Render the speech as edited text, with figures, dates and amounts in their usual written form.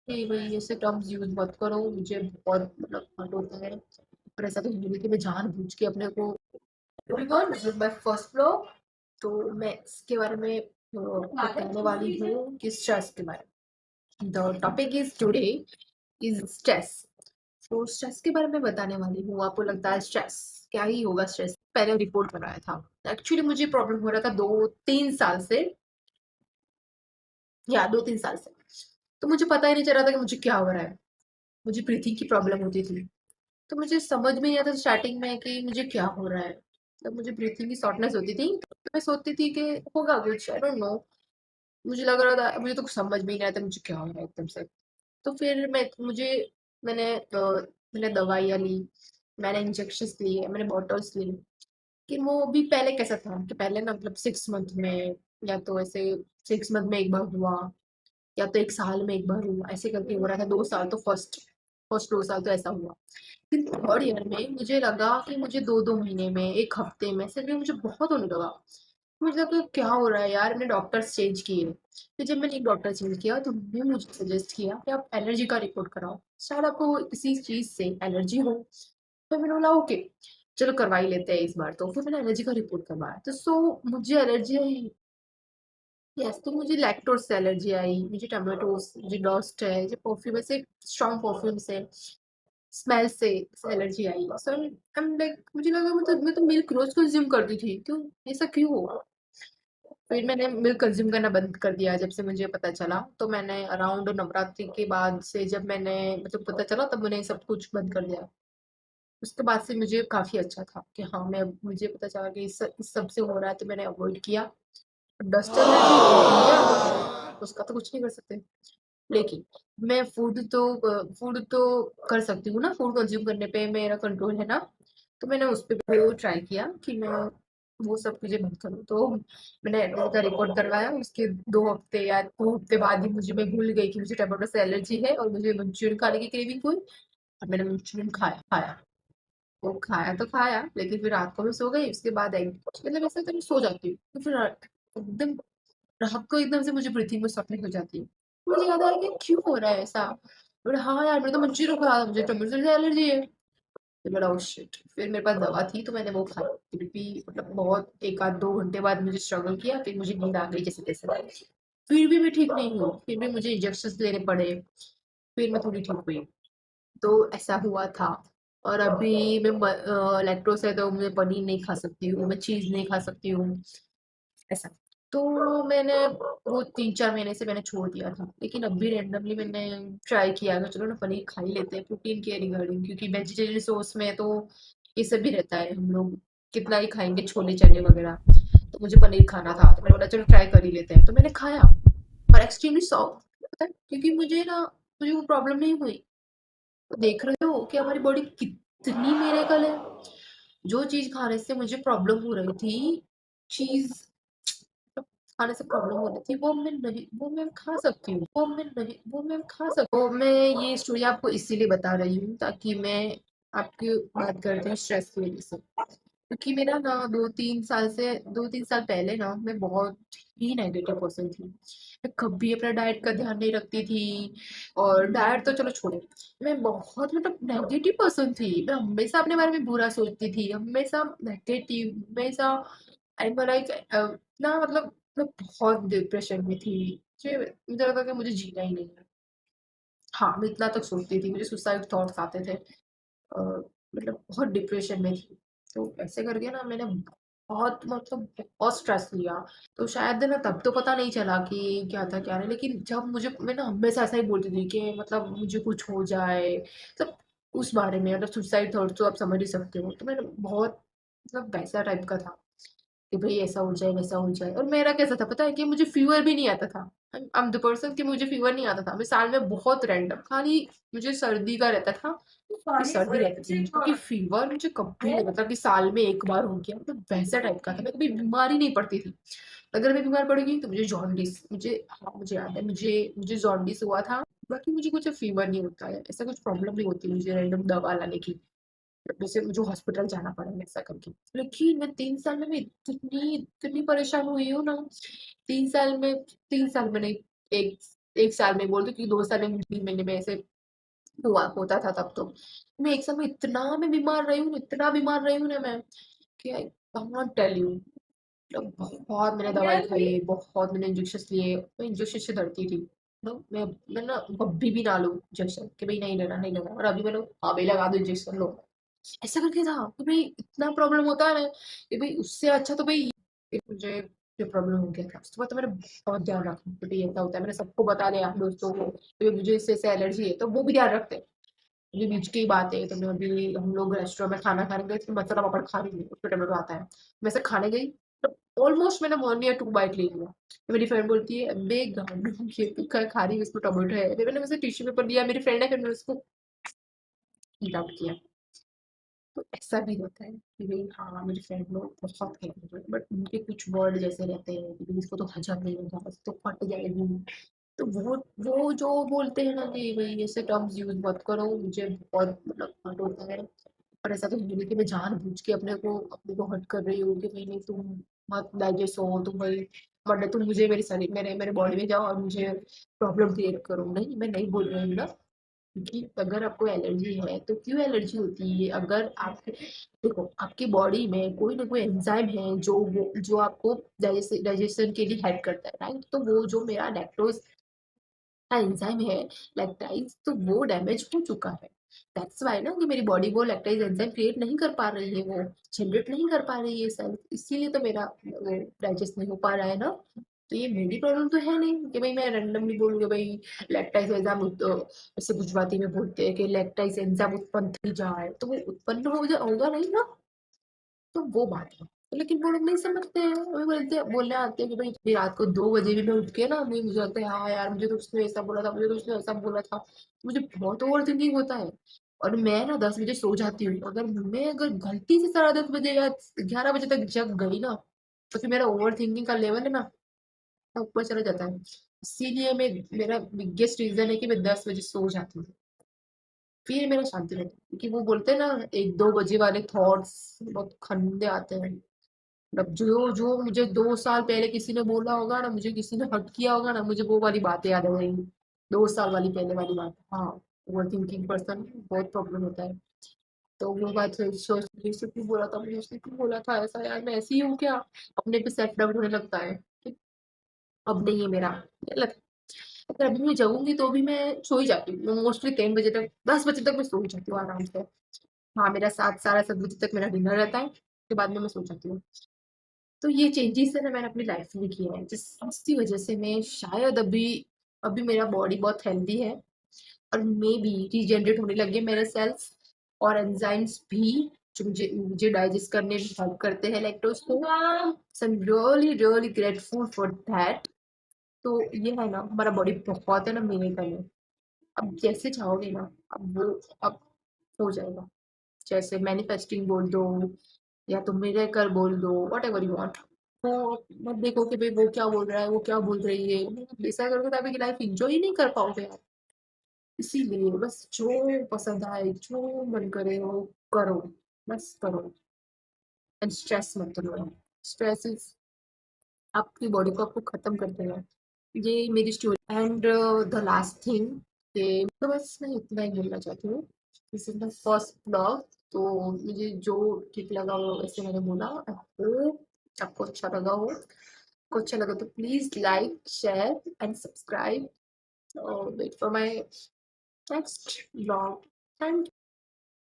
नहीं भाई, ऐसे टर्म्स यूज मत करो, मुझे बहुत मतलब हर्ट होता है। पर ऐसा तो नहीं है कि मैं जानबूझ के अपने को माय फर्स्ट फ्लोर। तो मैं इसके बारे में बताने वाली हूँ कि स्ट्रेस के बारे में। The topic is today is stress. तो स्ट्रेस के बारे में बताने वाली हूँ। आपको लगता है स्ट्रेस क्या ही होगा? स्ट्रेस पहले रिपोर्ट कराया था। एक्चुअली मुझे प्रॉब्लम हो रहा था 2-3 साल से, या 2-3 साल से। तो मुझे पता ही नहीं चल रहा था कि मुझे क्या हो रहा है। मुझे ब्रीथिंग की प्रॉब्लम होती थी। तो मुझे समझ में नहीं आता था स्टार्टिंग में कि मुझे क्या हो रहा है। तब मुझे ब्रीथिंग की शॉर्टनेस होती थी, तो मैं सोचती थी कि होगा कुछ, आई डोंट नो। मुझे लग रहा था, मुझे तो कुछ समझ में ही नहीं आता मुझे क्या हो रहा है एकदम से। तो फिर मैंने दवाइयाँ ली, मैंने इंजेक्शंस लिए, मैंने बॉटल्स ली। कि वो भी पहले कैसा था कि पहले ना मतलब 6 मंथ में, या तो ऐसे 6 मंथ में एक बार हुआ, या तो 1 साल में एक बार हुआ, ऐसे करके हो रहा था। 2 साल तो फर्स्ट फर्स्ट 2 साल तो ऐसा हुआ। फिर थर्ड ईयर में मुझे लगा कि मुझे 2-2 महीने में, एक हफ्ते में से भी मुझे बहुत होने लगा। मुझे लगा क्या हो रहा है यार। मैंने डॉक्टर्स चेंज किए। फिर जब मैंने एक डॉक्टर चेंज किया तो उन्होंने मुझे सजेस्ट किया कि आप एलर्जी का रिपोर्ट कराओ, शायद आपको किसी चीज से एलर्जी हो। तो मैंने बोला ओके, चलो करवा ही लेते हैं इस बार। तो फिर मैंने एलर्जी का रिपोर्ट करवाया, तो मुझे एलर्जी आई। यस, तो मुझे लैक्टोज से एलर्जी आई, मुझे टमाटोज, मुझे डस्ट है, मुझे परफ्यूम से, स्ट्रॉन्ग परफ्यूम से, स्मेल से allergy I. So I am like, मुझे लगा मतलब मैं तो मिल्क रोज कंज्यूम करती थी, क्यों ऐसा क्यों हुआ? फिर मैंने मिल्क कंज्यूम करना बंद कर दिया जब से मुझे पता चला। तो मैंने अराउंड नवरात्रि के बाद से, जब मैंने मतलब पता चला, तब मैंने सब कुछ बंद कर दिया। उसके बाद से मुझे काफी अच्छा था कि हाँ, मैं मुझे पता चला कि इस सब से हो रहा है, तो मैंने अवॉइड किया। डस्ट एलर्जी हो गया, उसका तो कुछ नहीं कर सकते। लेकिन मैं फूड तो कर सकती हूँ ना, फूड कंज्यूम करने पे मेरा कंट्रोल है ना। तो मैंने उस पे वो ट्राई किया कि मैं वो सब चीजें बंद करूँ। तो मैंने एडमिट का रिपोर्ट करवाया, उसके 2 हफ्ते या 2 हफ्ते बाद ही मैं भूल गई कि मुझे टमाटो से एलर्जी है, और मुझे मंचूरियन खाने की क्रेविंग हुई। और मैंने मंचूरियन खाया खाया। वो खाया तो खाया, लेकिन फिर रात को मैं सो गई। उसके बाद एक मतलब ऐसा होता है, मैं सो जाती हूँ तो फिर एकदम रात को एकदम से मुझे ब्रीथिंग में शॉर्टनेस हो जाती है। मुझे याद आया कि क्यों हो रहा है ऐसा। बोले हाँ यार, मैंने तो मंचूरियन खाया था, मुझे टमाटर से एलर्जी है। फिर बोला ओह शिट। फिर मेरे पास दवा थी, तो मैंने वो खाई। फिर भी मतलब बहुत 1 आध 2 घंटे बाद मुझे स्ट्रगल किया, फिर मुझे नींद आ गई जैसे तैसे। फिर भी मैं ठीक नहीं हुई, फिर भी मुझे इंजेक्शन लेने पड़े। फिर मैं थोड़ी ठीक हुई। तो ऐसा हुआ था। और अभी मैं लैक्टोज है, तो मैं पनीर नहीं खा सकती हूँ, मैं चीज नहीं खा सकती हूँ, ऐसा। तो मैंने वो 3-4 महीने से मैंने छोड़ दिया था, लेकिन अभी रैंडमली मैंने ट्राई किया कि चलो ना पनीर खा ही लेते हैं प्रोटीन के रिगार्डिंग, क्योंकि वेजिटेरियन सोर्स में तो ये सब भी रहता है। हम लोग कितना ही खाएंगे छोले चने वगैरह। तो मुझे पनीर खाना था, तो मैंने बोला चलो ट्राई कर ही लेते हैं। तो मैंने खाया, और एक्सट्रीमली सॉफ्ट, पता है, क्योंकि मुझे वो प्रॉब्लम नहीं हुई। तो देख रहे हो कि हमारी बॉडी कितनी मेरेकल है। जो चीज खाने से मुझे प्रॉब्लम हो रही थी, चीज खाने से प्रॉब्लम हो रही थी, वो मैं खा सकती हूँ, वो मैं खा सकती हूँ। तो मैं ये स्टोरी आपको इसीलिए बता रही हूँ ताकि मैं आपकी बात करती हूँ स्ट्रेस की वजह से। क्योंकि मेरा ना 2-3 साल पहले ना मैं बहुत ही नेगेटिव पर्सन थी। मैं कभी अपना डाइट का ध्यान नहीं रखती थी। और डाइट तो चलो छोड़ो, मैं बहुत मतलब नेगेटिव पर्सन थी। मैं हमेशा अपने बारे में बुरा सोचती थी, हमेशा नेगेटिव, हमेशा। आई एम लाइक ना मतलब मैं बहुत डिप्रेशन में थी। मुझे लगा कि मुझे जीना ही नहीं है। हाँ, मैं इतना तक सोचती थी, मुझे सुसाइड थॉट्स आते थे। मतलब बहुत डिप्रेशन में थी। तो ऐसे करके ना मैंने बहुत मतलब बहुत स्ट्रेस लिया। तो शायद ना तब तो पता नहीं चला कि क्या था क्या नहीं, लेकिन जब मैं ना हमेशा ऐसा ही बोलती थी कि मतलब मुझे कुछ हो जाए, मतलब उस बारे में, मतलब सुसाइड थॉट तो आप समझ ही सकते हो। तो मैंने बहुत मतलब वैसा टाइप का था कि भाई ऐसा हो जाए वैसा हो जाए। और मेरा कैसा था पता है, कि मुझे फीवर भी नहीं आता था। आई एम द पर्सन कि मुझे फीवर नहीं आता था। मैं साल में बहुत रैंडम खाली मुझे सर्दी का रहता था, कि सर्दी रहती थी, क्योंकि फीवर मुझे कभी नहीं होता कि साल में एक बार हो गया, मतलब वैसा टाइप का था। मैं कभी बीमार ही नहीं पड़ती थी। अगर मैं बीमार पड़ गई तो मुझे जॉन्डिस, मुझे याद है, मुझे जॉन्डिस हुआ था। बाकी मुझे कुछ फीवर नहीं होता है, ऐसा कुछ प्रॉब्लम नहीं होती मुझे रैंडम दवा लाने की, जैसे मुझे हॉस्पिटल जाना पड़ा ऐसा करके। लेकिन मैं 3 साल में मैं इतनी इतनी परेशान हुई हूँ ना। 3 साल में 3 साल में नहीं, एक 1 साल में बोल दो, क्योंकि 2 साल में 3 महीने में ऐसे हुआ होता था तब तो। मैं 1 साल में इतना मैं बीमार रही हूँ, इतना बीमार रही हूँ ना मैं, कि आई कांट टेल यू। मतलब बहुत मैंने दवाई खाई, बहुत मैंने इंजेक्शंस लिए, मैं इंजेक्शन से डरती थी। मैं ना कभी भी ना लूँ इंजेक्शन, कि भाई नहीं लेना, नहीं लेना, और अभी मैंने हाँ भाई लगा दो इंजेक्शन लो। ऐसा करके था कि भाई इतना प्रॉब्लम होता है ना, कि भाई उससे अच्छा तो भाई मुझे जो प्रॉब्लम हो गया था उसके बाद तो मैंने बहुत ध्यान रखा कि भाई ऐसा होता है। मैंने सबको बता दिया दोस्तों को कि मुझे इससे ऐसे एलर्जी है, तो वो भी ध्यान रखते हैं। ये बीच की ही बात है, तो मैं अभी हम लोग रेस्टोरेंट में खाना खाने गए, तो मसाला पापड़ खा रही थी, उसमें टमाटो आता है, मैं ऐसे खाने गई, तो ऑलमोस्ट मैंने 1 या 2 बाइट ले लिया, तो मेरी फ्रेंड बोलती है अबे गांडू ये तू क्या खा रही है, इसमें टमाटो है। फिर मैंने उसे टिश्यू पेपर दिया, मेरी फ्रेंड है, फिर मैंने उसको ईट आउट किया। तो ऐसा भी होता है कि भाई हाँ मेरे फ्रेंड लोग बहुत कहते हैं, बट उनके कुछ वर्ड जैसे रहते हैं कि भाई इसको तो हजम नहीं होगा, इसको तो फट जाएगी। तो वो जो बोलते हैं ना कि भाई ऐसे टर्म्स यूज मत करो, मुझे बहुत मतलब हर्ट होता है। और ऐसा तो नहीं है कि मैं जानबूझ के अपने को हर्ट कर रही हूँ कि भाई नहीं तुम मत डाइजेस्ट हो, तुम भाई वरना तुम मुझे मेरे शरीर मेरे मेरे बॉडी में जाओ और मुझे प्रॉब्लम क्रिएट करो। नहीं, मैं नहीं बोल रही हूँ ना, क्योंकि अगर आपको एलर्जी है तो क्यों एलर्जी होती है? अगर आप देखो आपकी बॉडी में कोई ना कोई एंजाइम है जो आपको डाइजेशन के लिए हेल्प करता है, राइट? तो वो जो मेरा लैक्टोज का एंजाइम है, लैक्टाइज, तो वो डैमेज हो चुका है। दैट्स व्हाई ना कि मेरी बॉडी वो लैक्टाइज एंजाइम क्रिएट नहीं कर पा रही है, वो जनरेट नहीं कर पा रही है सेल, इसीलिए तो मेरा वो डाइजेस्ट नहीं हो पा रहा है ना। तो ये मेरी प्रॉब्लम तो है नहीं कि भाई मैं रैंडमली बोलूँ भाई लैक्टाइज एंजाइम ऐसे गुजराती में बोलते हैं कि लैक्टाइज एंजाइम उत्पन्न थी जाए, तो वो उत्पन्न होगा नहीं ना। तो वो बात है। लेकिन वो लोग नहीं समझते हैं, वो बोलते बोलने आते हैं कि भाई फिर रात को 2 बजे भी मैं उठ के ना मुझे लगता है हाँ यार मुझे तो उसने ऐसा बोला था, मुझे तो उसने ऐसा बोला था। मुझे बहुत ओवर थिंकिंग होता है, और मैं ना 10 बजे सो जाती हूँ। अगर गलती से 10:30 बजे या 11 बजे तक जग गई ना, तो फिर मेरा ओवर थिंकिंग का लेवल है ना ऊपर चला जाता है। इसीलिए मैं मेरा बिगेस्ट रीजन है कि मैं 10 बजे सो जाती हूँ, फिर मेरा शांति रहती है। क्योंकि वो बोलते हैं ना 1-2 बजे वाले थॉट्स बहुत गंदे आते हैं। मतलब जो जो मुझे 2 साल पहले किसी ने बोला होगा ना, मुझे किसी ने हर्ट किया होगा ना, मुझे वो वाली बातें याद आ जाएंगी। 2 साल वाली पहले वाली बात। हाँ, ओवर थिंकिंग पर्सन बहुत प्रॉब्लम होता है। तो वो बात सोच रही उसने क्यों बोला था, मुझे उसने क्यों बोला था ऐसा, यार मैं ऐसी ही हूँ क्या? अपने पे सेल्फ डाउट होने लगता है कि अब नहीं है मेरा गलत। अगर अभी मैं जाऊंगी तो भी मैं सो ही जाती हूँ, मोस्टली 3 बजे तक 10 बजे तक मैं सो ही जाती हूँ आराम से। हाँ, मेरा 7 साढ़े 7 बजे तक मेरा डिनर रहता है, उसके बाद में मैं सो जाती हूँ। तो ये चेंजेस है ना मैंने अपनी लाइफ में किए हैं, जिसकी वजह से मैं शायद अभी अभी मेरा बॉडी बहुत हेल्दी है, और मे बी रीजनरेट होने लगे मेरे सेल्स और एंजाइम्स भी, जो मुझे मुझे डाइजेस्ट करने में हेल्प करते हैं लैक्टोज को। So I am really really grateful for that. तो ये है ना हमारा बॉडी बहुत है ना मिरेकल है। अब जैसे चाहोगे ना, अब हो जाएगा। जैसे मैनिफेस्टिंग बोल दो, या तुम मिरेकल बोल दो, वट एवर यू वांट। तो मत देखो कि भाई वो क्या बोल रहा है, वो क्या बोल रही है, मतलब ऐसा करोगे तो आपकी लाइफ इंजॉय ही नहीं कर पाओगे आप। इसीलिए बस जो पसंद आए, जो मन करे वो करो, बस करो। एंड स्ट्रेस मत लो। स्ट्रेस इज आपकी बॉडी को आपको खत्म कर देगा। ये मेरी story. And the last thing, तो बस मैं इतना ही बोलना चाहती हूँ। This is my first blog, तो मुझे जो ठीक लगा वो वैसे मैंने बोला। आई होप आपको अच्छा लगा हो। आपको अच्छा लगा तो please like share and subscribe. Wait for my next blog. Thank